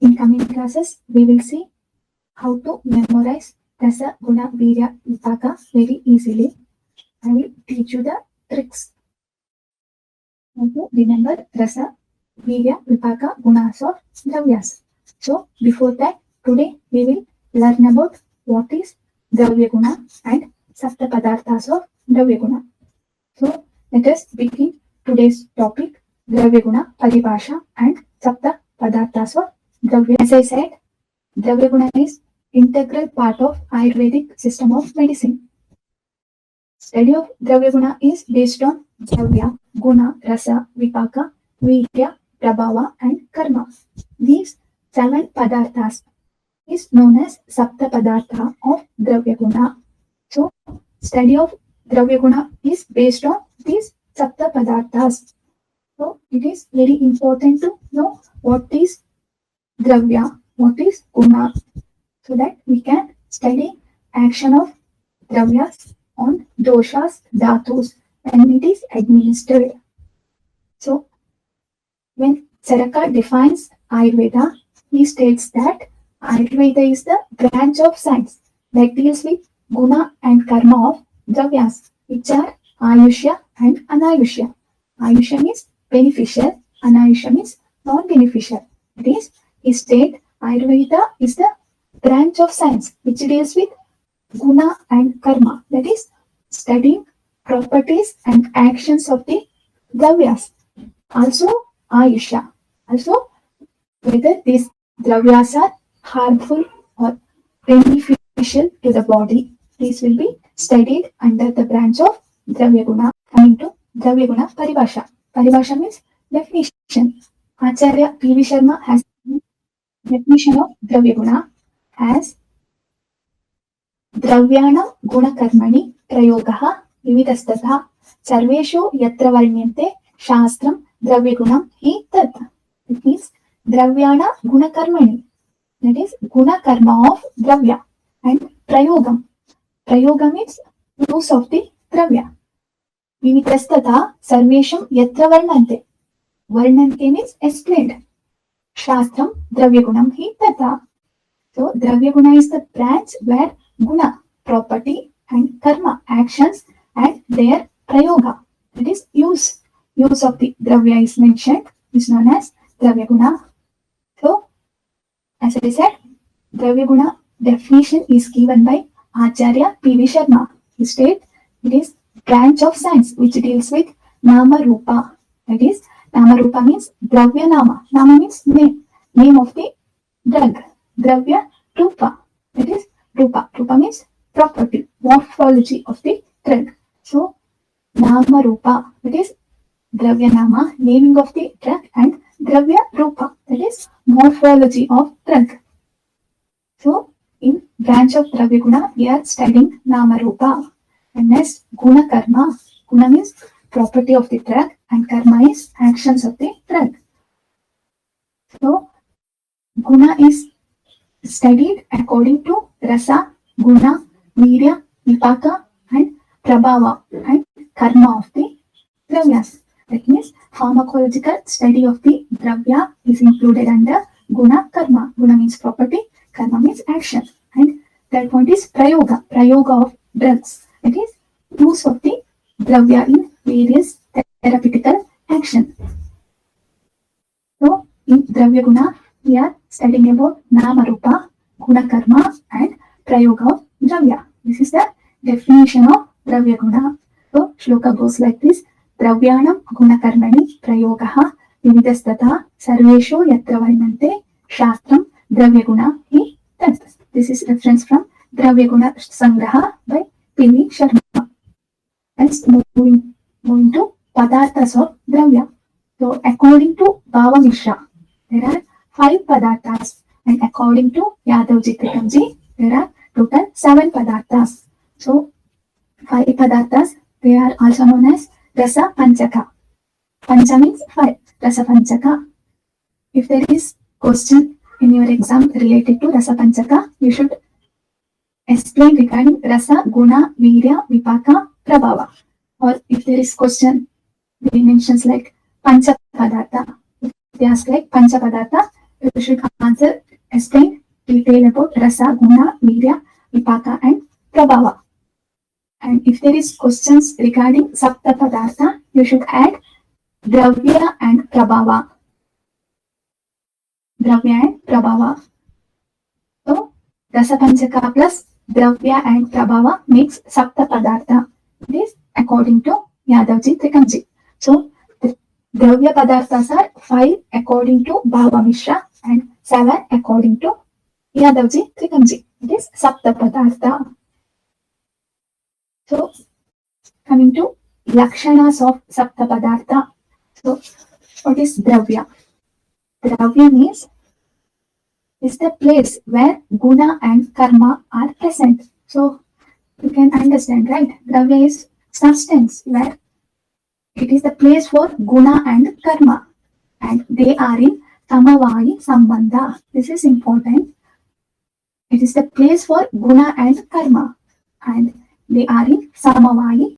In coming classes, we will see how to memorize Rasa, Guna, Virya, Vipaka very easily. I will teach you the tricks. How to remember Rasa, Virya, Vipaka, Gunas or Dravyas. So, before that, today we will learn about what is Dravya Guna and Sapta Padarthas of Dravya Guna. So, let us begin today's topic, Dravya Guna, Paribhasha and Sapta Padarthas of Dravya. As I said, Dravya Guna is integral part of Ayurvedic system of medicine. Study of Dravya Guna is based on Dravya, Guna, Rasa, Vipaka, Virya, Prabhava and Karma. These 7 Padarthas is known as Sapta Padartha of Dravya Guna. So, study of Dravya Guna is based on these Sapta Padarthas. So, it is very important to know what is Dravya, what is Guna, so that we can study action of Dravyas on doshas, dhatus, when it is administered. So, when Charaka defines Ayurveda, he states that Ayurveda is the branch of science that deals with Guna and Karma of Dravyas, which are Ayusha and Anayusha. Ayusha means beneficial, Anayusha means non-beneficial. That is, he states Ayurveda is the branch of science which deals with Guna and Karma, that is, studying properties and actions of the Dravyas. Also, Ayusha. Also, whether these Dravyas are harmful or beneficial to the body. These will be studied under the branch of Dravya Guna. Coming to Dravya Guna Paribhasha. Paribhasha means definition. Acharya P.V. Sharma has definition of Dravya Guna as Dravyana Guna Karmani Prayogaha Vividastata Sarveshu Yatra Varnyante Shastram Dravya Gunam Hi Tat. It means Dravyana Guna Karmani, that is Guna Karma of Dravya, and Prayogam. Prayoga means use of the Dravya. Vividastata Sarvesham Yatra Varnante. Varnante means explained. Shastram Dravya Gunam Hi Tata. So, Dravya Guna is the branch where Guna, property, and Karma, actions, and their Prayoga, that is use of the Dravya is mentioned, is known as Dravya Guna. So, as I said, Dravya Guna definition is given by Acharya P.V. Sharma. He states it is branch of science which deals with Nama Rupa. That is, Nama Rupa means Dravya Nama. Nama means name of the drug. Dravya Rupa. That is Rupa. Rupa means property, morphology of the drug. So, Nama Rupa, that is Dravya Nama, naming of the drug, and Dravya Rupa, that is morphology of drug. So, in branch of Dravya Guna, we are studying Nama Rupa. And next, Guna Karma. Guna means property of the drug, and Karma is actions of the drug. So, Guna is studied according to Rasa, Guna, Virya, Vipaka, and Prabhava, and Karma of the Dravyas. That means pharmacological study of the Dravya is included under Guna Karma. Guna means property, Karma means action. And third point is Prayoga. Prayoga of drugs. That is use of the Dravya in various therapeutical action. So, in Dravya Guna, we are studying about Nama Rupa, Guna Karma, and Prayoga of Dravya. This is the definition of Dravya Guna. So, shloka goes like this. Dravyanam Guna Karmani Prayogaha Vividastata Sarveshu Yatra Varnante Shastram Dravya Guna Hi Tat. This is reference from Dravya Guna Sangraha by P.V. Sharma. Let's moving to Padarthas of Dravya. So, according to Bhava Mishra, there are 5 Padarthas, and according to Yadavji Trikamji, there are total 7 Padarthas. So, 5 Padarthas, they are also known as Rasa Panchaka. Pancha means 5, Rasa Panchaka. If there is question in your exam related to Rasa Panchaka, you should explain regarding Rasa, Guna, Virya, Vipaka, Prabhava. Or if there is question, they mentions like Pancha Padartha. If they ask like Pancha Padartha, You should answer, explain detail about Rasa, Guna, Virya, Vipaka and Prabhava. And if there is questions regarding Sapta Padartha, you should add Dravya and Prabhava. Dravya and Prabhava. So, Rasa Panchaka plus Dravya and Prabhava makes Sapta Padartha. This according to Yadavji Trikamji. So, the Dravya Padarthas are 5 according to Bhava Mishra and 7 according to Yadavji Trikamji. It is Sapta Padartha. So, coming to Lakshanas of Sapta Padartha. So, what is Dravya? Dravya means is the place where Guna and Karma are present. So, you can understand, right? Dravya is substance where it is the place for Guna and Karma, and they are in Samavai Sambandha. This is important. It is the place for Guna and Karma, and they are in Samavai